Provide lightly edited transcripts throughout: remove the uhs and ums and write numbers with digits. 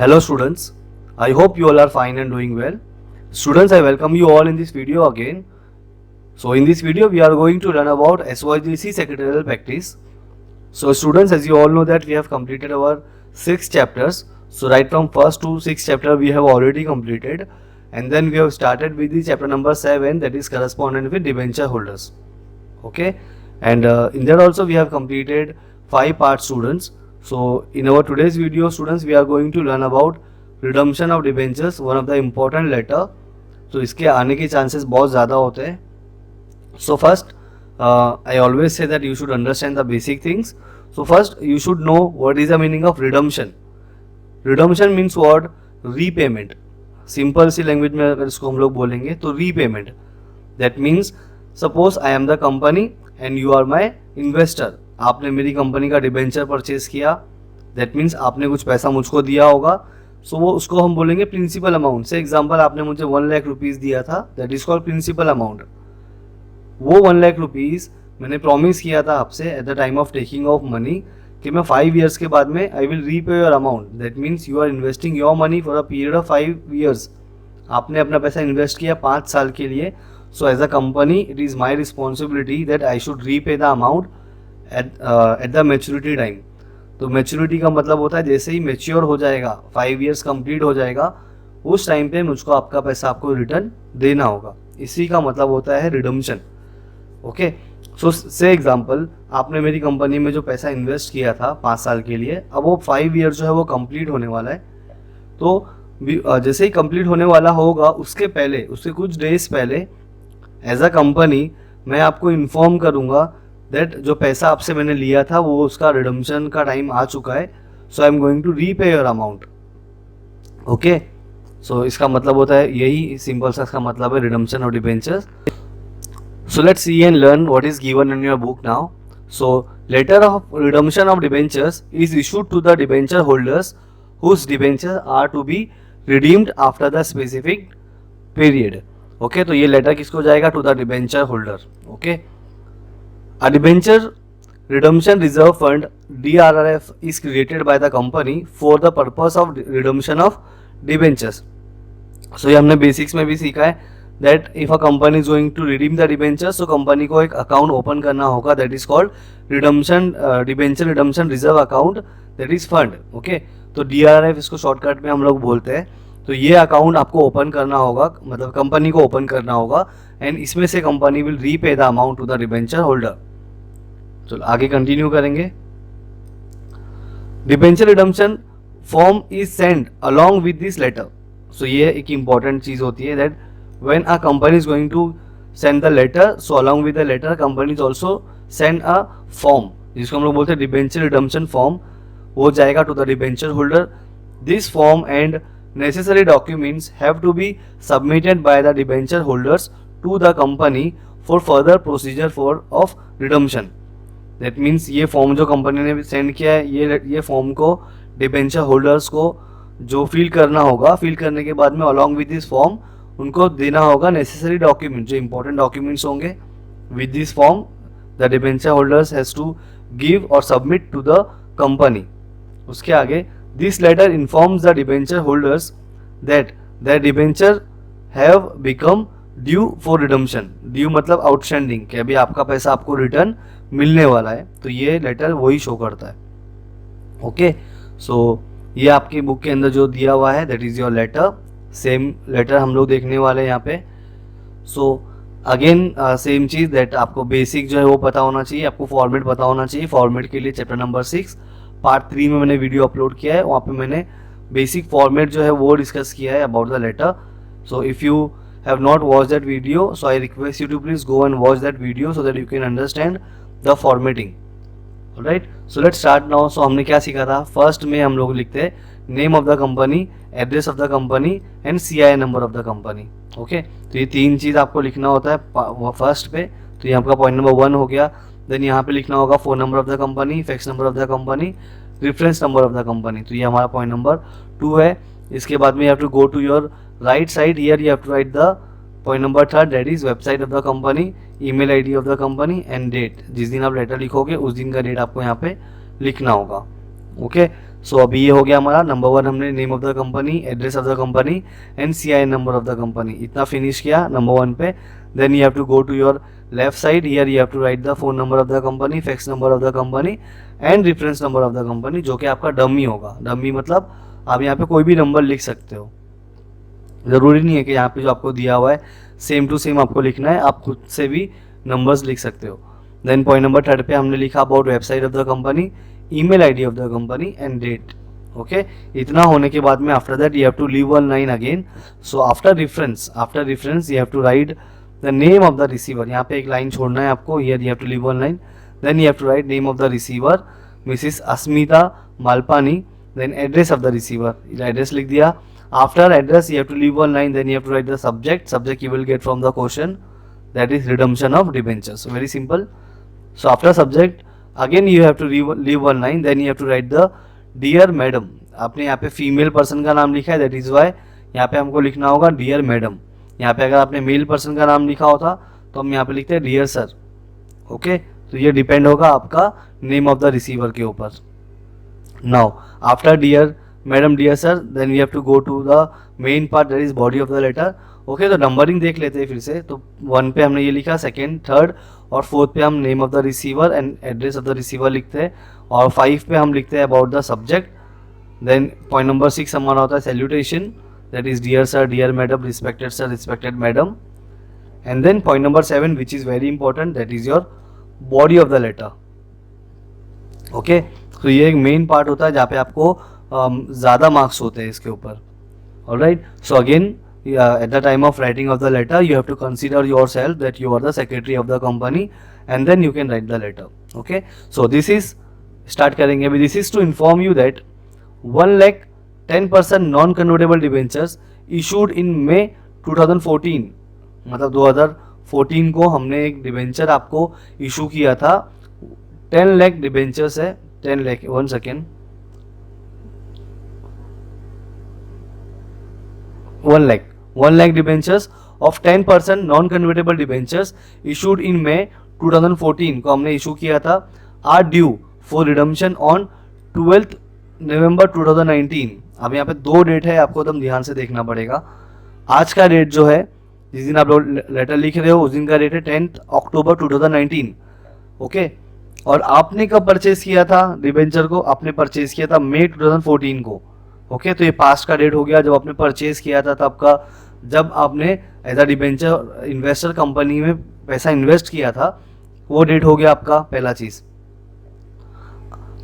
Hello students, I hope you all are fine and doing well. Students, I welcome you all in this video again. So in this video we are going to learn about SYGC secretarial practice. So students, as you all know that we have completed our 6 chapters. So right from first to 6th chapter we have already completed, and then we have started with the chapter number 7, that is correspondent with debenture holders. Okay, and in that also we have completed 5 parts students. So in our today's video students, we are going to learn about redemption of debentures, one of the important letter. तो इसके आने के chances बहुत ज़्यादा होते हैं. So first I always say that you should understand the basic things. So first you should know what is the meaning of redemption. Redemption means what? Repayment. Simple C language में अगर इसको हम लोग बोलेंगे तो repayment. That means suppose I am the company and you are my investor. आपने मेरी company का डिबेंचर परचेज किया, दैट मीन्स आपने कुछ पैसा मुझको दिया होगा. सो वो उसको हम बोलेंगे प्रिंसिपल अमाउंट. से एग्जाम्पल आपने मुझे 1 लाख रुपीज़ दिया था, that is called principal amount. वो 1 लाख रुपीज़ मैंने प्रॉमिस किया था आपसे at the time of taking off money कि मैं 5 ईयर्स के बाद में I will repay your amount. That means you are investing your money for a period of 5 years. आपने अपना पैसा इन्वेस्ट किया 5 साल के लिए. So as a company it is my responsibility that I should repay the amount at the maturity time. तो maturity का मतलब होता है जैसे ही मेच्योर हो जाएगा, 5 ईयर्स कंप्लीट हो जाएगा, उस टाइम पे मुझको आपका पैसा आपको रिटर्न देना होगा. इसी का मतलब होता है रिडम्पशन. ओके, सो से एग्जाम्पल आपने मेरी कंपनी में जो पैसा इन्वेस्ट किया था 5 साल के लिए, अब वो 5 ईयर जो है वो कंप्लीट होने वाला है. तो जैसे ही कंप्लीट होने वाला होगा उसके पहले, उसके कुछ डेज पहले एज अ कंपनी मैं आपको इन्फॉर्म करूँगा दैट जो पैसा आपसे मैंने लिया था वो उसका रिडम्पशन का टाइम आ चुका है. So I am going to repay your amount. Okay, so इसका मतलब होता है यही सिंपल सा इसका मतलब है redemption of debentures. So let's see and learn what is given in your book now. So letter of redemption of debentures is issued to the debenture holders whose debentures are to be redeemed after the specific period. Okay, तो ये letter किसको जाएगा? To the debenture holder. Okay, a debenture redemption reserve fund DRRF is created by the company for the purpose of redemption of debentures. So ये हमने basics में भी सीखा है that if a company is going to redeem the debentures, so company को एक account open करना होगा, that is called redemption debenture redemption reserve account, that is fund. Okay, तो DRRF इसको शॉर्टकट में हम लोग बोलते हैं. तो ये अकाउंट आपको ओपन करना होगा, मतलब कंपनी को ओपन करना होगा, एंड इसमें से company will repay the amount to the debenture holder. चलो आगे कंटिन्यू करेंगे. Debenture redemption form is send along with this letter. सो ये एक इंपॉर्टेंट चीज होती है that when a company is going to send the letter, so along with the letter company is also send a form जिसको हम लोग बोलते हैं डिबेंचर रिडम्पशन फॉर्म. वो जाएगा to the debenture holder. This form and necessary documents have to be submitted by the debenture holders to the company for further procedure for of redemption. That means ये form जो company ने send किया है, ये form को debenture holders को जो fill करना होगा, फिल करने के बाद में अलॉन्ग विद दिस फॉर्म उनको देना होगा नेसेसरी डॉक्यूमेंट, जो इंपॉर्टेंट डॉक्यूमेंट्स होंगे. With this form the debenture holders has to give और सबमिट टू द कंपनी. उसके आगे this letter informs the debenture holders that the debenture have become due for redemption. Due मतलब outstanding, कि अभी आपका पैसा आपको रिटर्न मिलने वाला है. तो ये लेटर वही शो करता है. ओके, सो ये आपकी बुक के अंदर जो दिया हुआ है that is your letter. Same letter हम लोग देखने वाले हैं यहाँ पे. सो अगेन सेम चीज़ दैट आपको बेसिक जो है वो पता होना चाहिए, आपको फॉर्मेट पता होना चाहिए. फॉर्मेट के लिए चैप्टर नंबर 6 पार्ट 3 में मैंने वीडियो अपलोड किया है, वहाँ पे मैंने बेसिक फॉर्मेट जो है वो डिस्कस किया है about the letter. So if you have not watch that video, so I request you to please go and watch that video so that you can understand the formatting. Right, so let's start now. So हमने क्या सीखा था? First में हम लोग लिखते हैं name of the company, address of the company and CIN number of the company. Okay, तो ये 3 चीज़ आपको लिखना होता है फर्स्ट पे. तो ये आपका पॉइंट नंबर 1 हो गया. देन यहाँ पे लिखना होगा phone number of the company, fax number of the company, reference number of the company. तो ये हमारा पॉइंट नंबर 2 है. इसके बाद में you have to go to your right side. Here you have to write the point number 3, that is website of the company, email ID of the company and date. जिस दिन आप letter लिखोगे उस दिन का डेट आपको यहाँ पे लिखना होगा. ओके, सो अभी ये हो गया हमारा नंबर 1, हमने name of the company, address of the company and CIN number of the company, इतना फिनिश किया नंबर 1 पे. Then you have to go to your left side, here you have to write the phone number of the company, fax number of the company and reference number of the company, जो कि आपका dummy होगा. Dummy मतलब आप यहाँ पे कोई भी नंबर लिख सकते हो, ज़रूरी नहीं है कि यहाँ पे जो आपको दिया हुआ है सेम टू सेम आपको लिखना है, आप खुद से भी नंबर्स लिख सकते हो. देन पॉइंट नंबर 3 पे हमने लिखा about website of the company, email ID of the company and date. Okay, इतना होने के बाद में after that you have to leave one line again. So after reference you have to write the name of the receiver. यहाँ पे एक लाइन छोड़ना है आपको, here you have to leave one line. Then you have to write name of the receiver Mrs Asmita Malpani. Then address of the receiver, address लिख दिया. After address you have to leave one line, then you have to write the subject you will get from the question, that is redemption of debentures. So very simple. So after subject again you have to leave one line, then you have to write the dear madam. आपने यहाँ पे female person का नाम लिखा है, that is why यहाँ पे हमको लिखना होगा dear madam. यहाँ पे अगर आपने मेल पर्सन का नाम लिखा होता तो हम यहाँ पे लिखते हैं dear sir. ओके, तो ये डिपेंड होगा आपका नेम ऑफ द रिसीवर के ऊपर. Now after dear madam, dear sir, then we have to go to the main part, that is body of the letter. Okay, तो नंबरिंग देख लेते हैं फिर से. तो 1 पे हमने ये लिखा, 2nd, 3rd और 4th पे हम name of the receiver and address of the receiver लिखते हैं, और 5 पे हम लिखते हैं about the subject. Then point number 6 हमारा होता है salutation, that is dear sir, dear madam, respected sir, respected madam. And then point number 7 which is very important, that is your body of the letter. Okay, तो ये एक main part होता है जहाँ पे आपको ज़्यादा मार्क्स होते हैं इसके ऊपर. Alright, so again at the time of writing of the letter you have to consider yourself that you are the secretary of the company and then you can write the letter. Okay, so this is start करेंगे अभी. This is to inform you that 1,10% non convertible debentures issued in May 2014, मतलब 2014 को हमने एक debenture आपको issue किया था. 10 lakh debentures है, 10 lakh, 1 second, 1 lakh debentures of 10% non-convertible debentures issued in May 2014 को हमने इशू किया था, are due for redemption on 12th November 2019. अब यहाँ पे 2 डेट है, आपको एकदम ध्यान से देखना पड़ेगा. आज का डेट जो है, जिस दिन आप लोग लेटर लिख रहे हो उस दिन का डेट है 10th October 2019. ओके, और आपने कब परचेज किया था डिबेंचर को? आपने परचेज किया था May 2014 को. ओके, तो ये पास्ट का डेट हो गया जब आपने परचेज किया था तब का, जब आपने as a debenture investor company में पैसा इन्वेस्ट किया था, वो डेट हो गया आपका पहला चीज़.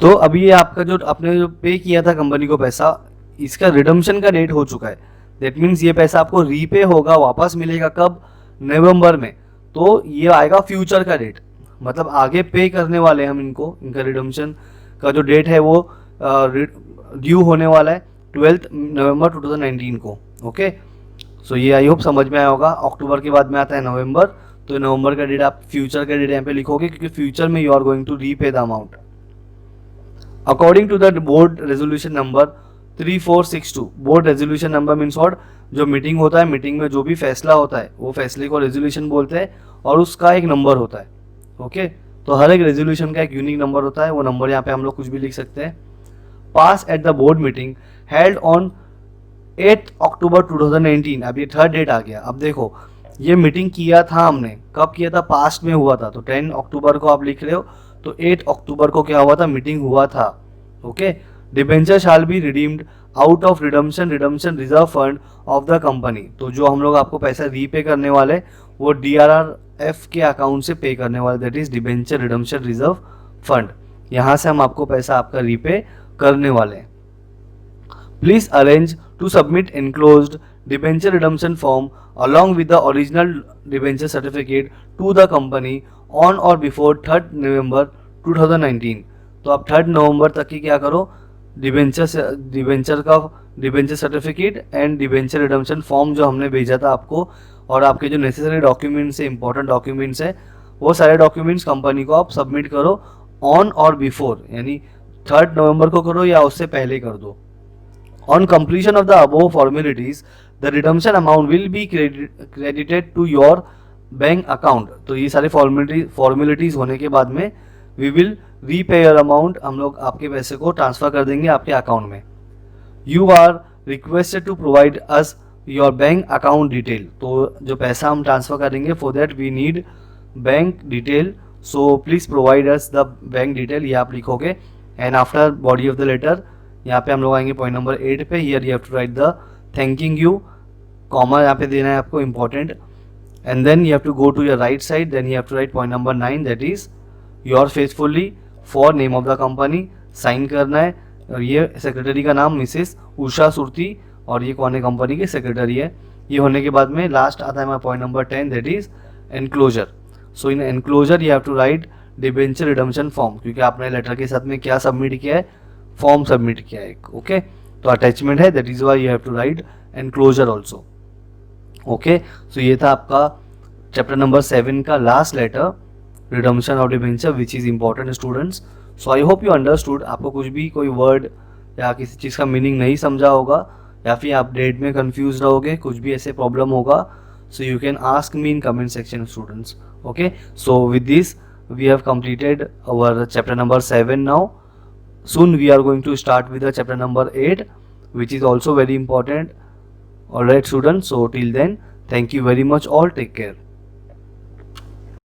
तो अभी ये आपका जो आपने जो पे किया था कंपनी को पैसा, इसका रिडम्पशन का डेट हो चुका है. दैट मीन्स ये पैसा आपको रीपे होगा, वापस मिलेगा कब? नवंबर में. तो ये आएगा फ्यूचर का डेट, मतलब आगे पे करने वाले हम इनको, इनका रिडम्पशन का जो डेट है वो ड्यू होने वाला है 12 नवंबर 2019 को. ओके, सो ये आई होप समझ में आया होगा. अक्टूबर के बाद में आता है नवंबर, तो नवंबर का डेट आप फ्यूचर का डेट यहाँ पे लिखोगे क्योंकि फ्यूचर में you are going to repay the amount according to the board resolution number 3462. Board resolution number means what? जो मीटिंग होता है, मीटिंग में जो भी फैसला होता है वो फैसले को रेजोल्यूशन बोलते हैं और उसका एक नंबर होता है. ओके, तो हर एक रेजोल्यूशन का एक यूनिक नंबर होता है, वो नंबर यहाँ पे हम लोग कुछ भी लिख सकते हैं. Pass at the board meeting held on 8 October 2019. अब ये 3rd डेट आ गया. अब देखो, ये मीटिंग किया था हमने, कब किया था? पास्ट में हुआ था. तो 10 अक्टूबर को आप लिख रहे हो, तो 8 अक्टूबर को क्या हुआ था? मीटिंग हुआ था. Okay, debenture shall be redeemed out of redemption reserve fund of the company. तो जो हम लोग आपको पैसा रीपे करने वाले वो DRRF के अकाउंट से पे करने वाले, that is debenture redemption reserve fund. यहाँ से हम आपको पैसा आपका रीपे करने वाले हैं. Please arrange to submit enclosed debenture redemption form along with the original debenture certificate to the company on or before 3rd November 2019. तो आप 3rd नवंबर तक की क्या करो? Debenture certificate and debenture redemption form जो हमने भेजा था आपको, और आपके जो नेसेसरी डॉक्यूमेंट्स है, इंपॉर्टेंट डॉक्यूमेंट्स है, वो सारे डॉक्यूमेंट्स कंपनी को आप सबमिट करो ऑन और बिफोर, यानी 3rd नवंबर को करो या उससे पहले कर दो. On completion of the above formalities, the redemption amount will be credited to your bank account. तो ये सारे फॉर्मेलिटीज होने के बाद में we will रीपेयर अमाउंट, हम लोग आपके पैसे को ट्रांसफर कर देंगे आपके अकाउंट में. You are requested to provide us your bank account detail. तो जो पैसा हम ट्रांसफर करेंगे for that we need bank detail, so please provide us the bank detail, ये आप लिखोगे. And after body of the letter यहाँ पे हम लोग आएंगे पॉइंट नंबर 8 पे. Here you have to write the thanking you, comma यहाँ पे देना है आपको important. And then you have to go to your right side, then you have to write point number 9 that is your faithfully for name of the company, sign करना है. और ये secretary का नाम मिसेस उषा सुरती, और ये कौन है, कंपनी के सेक्रेटरी है. ये होने के बाद में लास्ट आता है हमारा point number 10 that is enclosure. So in enclosure you have to write debenture redemption form, क्योंकि आपने लेटर के साथ में क्या सबमिट किया है, फॉर्म सबमिट किया है. ओके, तो अटैचमेंट है, that is why you have to write enclosure also. Okay, so ये था आपका चैप्टर नंबर 7 का last letter, redemption of debenture, which is important students. So I hope you understood. आपको कुछ भी कोई वर्ड या किसी चीज़ का मीनिंग नहीं समझा होगा, या फिर आप डेट में कंफ्यूज रहोगे, कुछ भी ऐसे प्रॉब्लम होगा, so you can ask me in comment section students. Okay, so with this we have completed our chapter number 7 now. Soon we are going to start with the chapter number 8, which is also very important. Alright students, so till then, thank you very much all, take care.